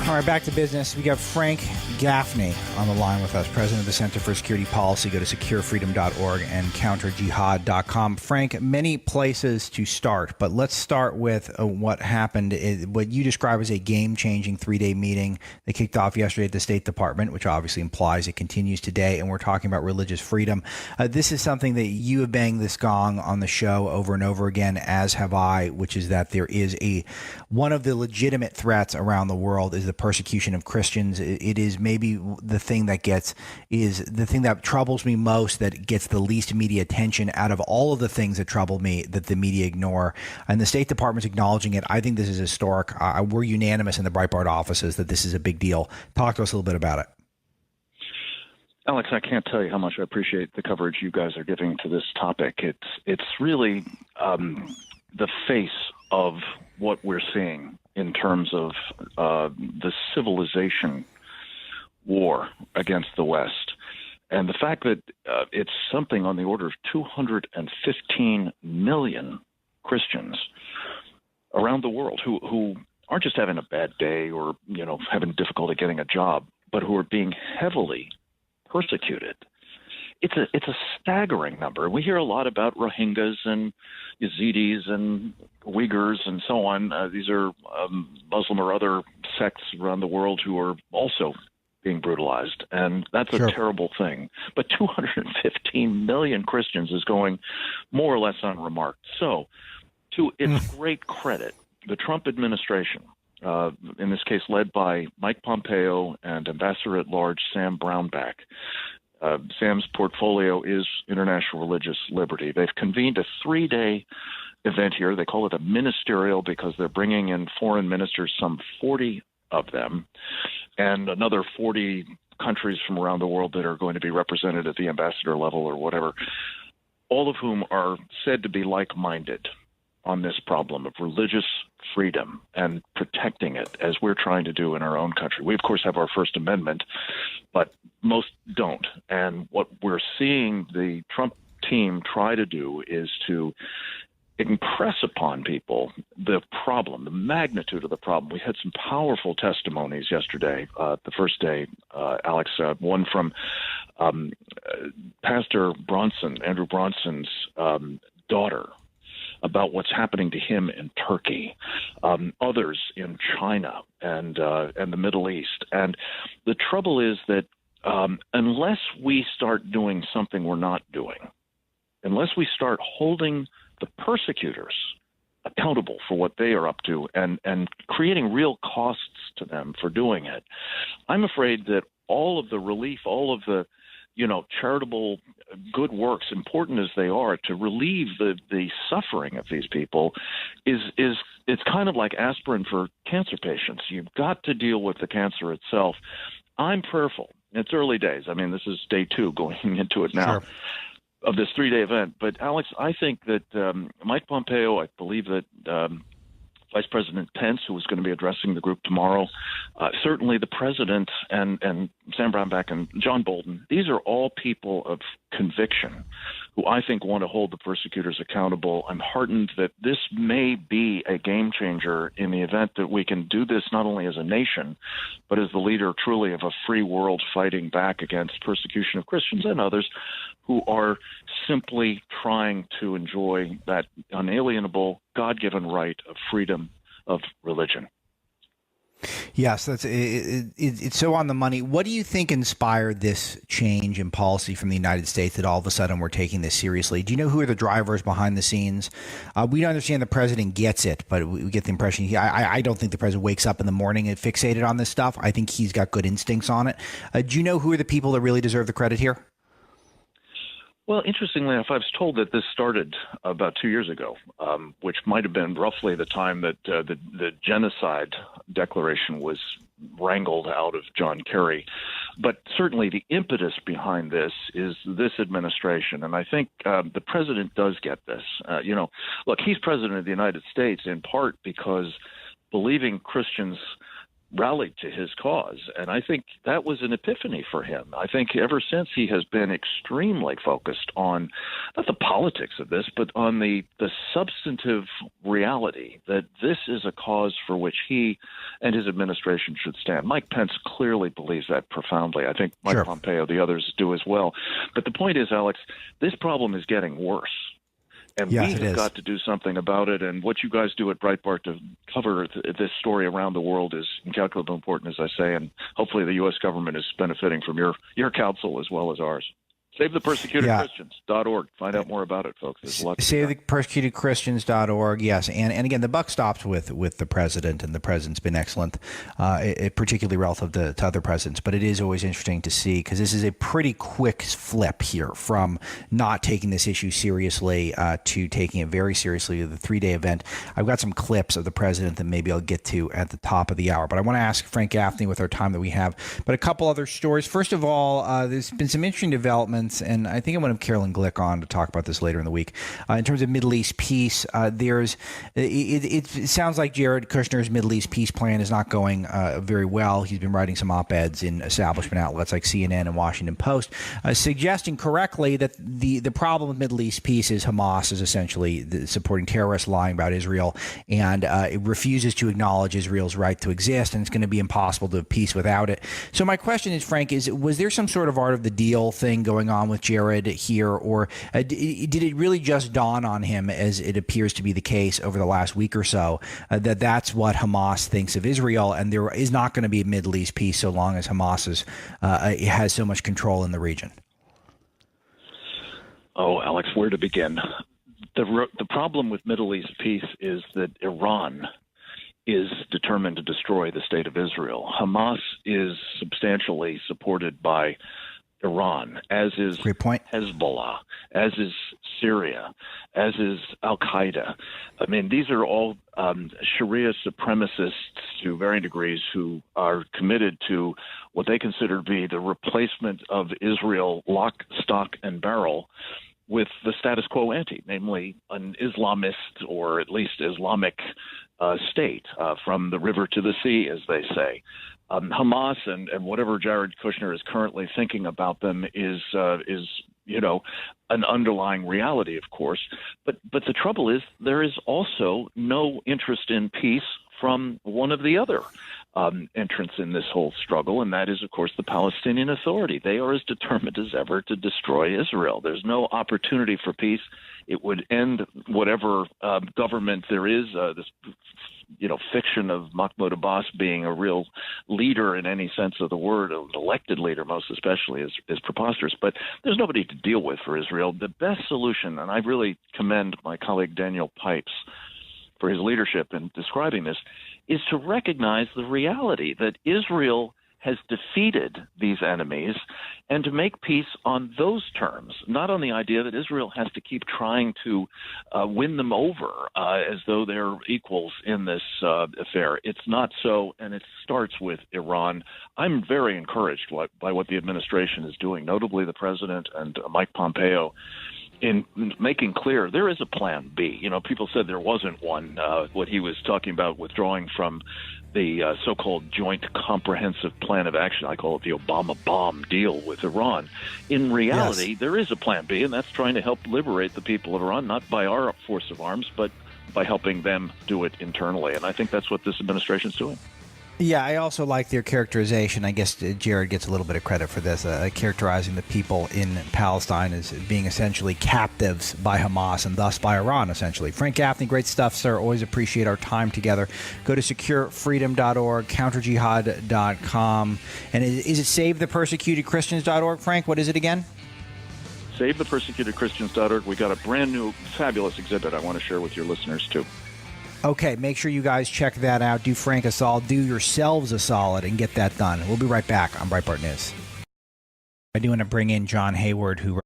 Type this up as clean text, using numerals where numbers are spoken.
All right, back to business. We got Frank Gaffney on the line with us, president of the Center for Security Policy. Go to securefreedom.org and counterjihad.com. Frank, many places to start, but let's start with what happened, what you describe as a game-changing three-day meeting that kicked off yesterday at the State Department, which obviously implies it continues today, and we're talking about religious freedom. This is something that you have banged this gong on the show over and over again, as have I, which is that there is one of the legitimate threats around the world is the persecution of Christians. It is maybe the thing that troubles me most, that gets the least media attention out of all of the things that trouble me that the media ignore. And the State Department's acknowledging it. I think this is historic. We're unanimous in the Breitbart offices that this is a big deal. Talk to us a little bit about it. Alex, I can't tell you how much I appreciate the coverage you guys are giving to this topic. It's really the face of what we're seeing in terms of the civilization war against the West. And the fact that it's something on the order of 215 million Christians around the world who aren't just having a bad day or, having difficulty getting a job, but who are being heavily persecuted. It's a staggering number. We hear a lot about Rohingyas and Yazidis and Uyghurs and so on. These are Muslim or other sects around the world who are also being brutalized, and that's a terrible thing. But 215 million Christians is going more or less unremarked. So, to its great credit, the Trump administration, in this case led by Mike Pompeo and Ambassador at Large Sam Brownback, Sam's portfolio is international religious liberty. They've convened a 3-day event here. They call it a ministerial because they're bringing in foreign ministers, some 40 of them, and another 40 countries from around the world that are going to be represented at the ambassador level or whatever, all of whom are said to be like-minded on this problem of religious freedom and protecting it, as we're trying to do in our own country. We, of course, have our First Amendment, but most don't. And what we're seeing the Trump team try to do is to impress upon people the problem, the magnitude of the problem. We had some powerful testimonies yesterday, the first day, Alex, one from Pastor Bronson, Andrew Bronson's daughter, about what's happening to him in Turkey, others in China and the Middle East. And the trouble is that unless we start doing something we're not doing, unless we start holding the persecutors accountable for what they are up to and creating real costs to them for doing it, I'm afraid that all of the relief, all of the charitable good works, important as they are to relieve the suffering of these people, it's kind of like aspirin for cancer patients. You've got to deal with the cancer itself. I'm prayerful. It's early days. I mean, this is day 2 going into it now. Sure. Of this 3-day event. But, Alex, I think that Mike Pompeo, I believe that Vice President Pence, who is going to be addressing the group tomorrow, certainly the president and Sam Brownback and John Bolton, these are all people of conviction who I think want to hold the persecutors accountable. I'm heartened that this may be a game changer in the event that we can do this not only as a nation, but as the leader truly of a free world fighting back against persecution of Christians and others who are simply trying to enjoy that unalienable, God-given right of freedom of religion. Yes, it's so on the money. What do you think inspired this change in policy from the United States that all of a sudden we're taking this seriously? Do you know who are the drivers behind the scenes? We understand the president gets it, but we get the impression I don't think the president wakes up in the morning and fixated on this stuff. I think he's got good instincts on it. Do you know who are the people that really deserve the credit here? Well, interestingly enough, I was told that this started about 2 years ago, which might have been roughly the time that the genocide declaration was wrangled out of John Kerry. But certainly the impetus behind this is this administration. And I think the president does get this. Look, he's president of the United States in part because believing Christians rallied to his cause. And I think that was an epiphany for him. I think ever since he has been extremely focused on not the politics of this, but on the substantive reality that this is a cause for which he and his administration should stand. Mike Pence clearly believes that profoundly. I think Mike Pompeo, the others do as well. But the point is, Alex, this problem is getting worse. And we have got to do something about it. And what you guys do at Breitbart to cover this story around the world is incalculably important, as I say. And hopefully the U.S. government is benefiting from your counsel as well as ours. SaveThePersecutedChristians.org. Find out more about it, folks. There's a lot. SaveThePersecutedChristians.org. Yes, and again, the buck stops with the president, and the president's been excellent, particularly relative to other presidents. But it is always interesting to see, because this is a pretty quick flip here from not taking this issue seriously to taking it very seriously. The 3-day event. I've got some clips of the president that maybe I'll get to at the top of the hour. But I want to ask Frank Gaffney with our time that we have. But a couple other stories. First of all, there's been some interesting developments. And I think I'm going to have Carolyn Glick on to talk about this later in the week. In terms of Middle East peace, it sounds like Jared Kushner's Middle East peace plan is not going very well. He's been writing some op-eds in establishment outlets like CNN and Washington Post, suggesting correctly that the problem with Middle East peace is Hamas is essentially supporting terrorists, lying about Israel, and it refuses to acknowledge Israel's right to exist, and it's going to be impossible to have peace without it. So my question is, Frank, was there some sort of art of the deal thing going on with Jared here, or did it really just dawn on him, as it appears to be the case over the last week or so, that that's what Hamas thinks of Israel, and there is not going to be a Middle East peace so long as Hamas has so much control in the region? Oh, Alex, where to begin? The problem with Middle East peace is that Iran is determined to destroy the state of Israel. Hamas is substantially supported by Iran, as is Hezbollah, as is Syria, as is Al-Qaeda. I mean, these are all Sharia supremacists to varying degrees who are committed to what they consider to be the replacement of Israel lock, stock, and barrel with the status quo ante, namely an Islamist or at least Islamic state from the river to the sea, as they say. Hamas and whatever Jared Kushner is currently thinking about them is an underlying reality, of course. But the trouble is there is also no interest in peace from one of the other entrants in this whole struggle, and that is, of course, the Palestinian Authority. They are as determined as ever to destroy Israel. There's no opportunity for peace. It would end whatever government there is, this fiction of Mahmoud Abbas being a real leader in any sense of the word, an elected leader most especially, is preposterous. But there's nobody to deal with for Israel. The best solution, and I really commend my colleague Daniel Pipes for his leadership in describing this, is to recognize the reality that Israel has defeated these enemies and to make peace on those terms, not on the idea that Israel has to keep trying to win them over as though they're equals in this affair. It's not so, and it starts with Iran. I'm very encouraged by what the administration is doing, notably the president and Mike Pompeo, in making clear there is a plan B. People said there wasn't one. What he was talking about, withdrawing from the so-called Joint Comprehensive Plan of Action, I call it the Obama bomb deal with Iran. In reality, There is a plan B, and that's trying to help liberate the people of Iran, not by our force of arms, but by helping them do it internally. And I think that's what this administration is doing. Yeah, I also like their characterization. I guess Jared gets a little bit of credit for this, characterizing the people in Palestine as being essentially captives by Hamas and thus by Iran, essentially. Frank Gaffney, great stuff, sir. Always appreciate our time together. Go to securefreedom.org, counterjihad.com. And is it SaveThePersecutedChristians.org, Frank? What is it again? SaveThePersecutedChristians.org. We got a brand new, fabulous exhibit I want to share with your listeners, too. Okay, make sure you guys check that out. Do Frank a solid. Do yourselves a solid and get that done. We'll be right back on Breitbart News. I do want to bring in John Hayward, who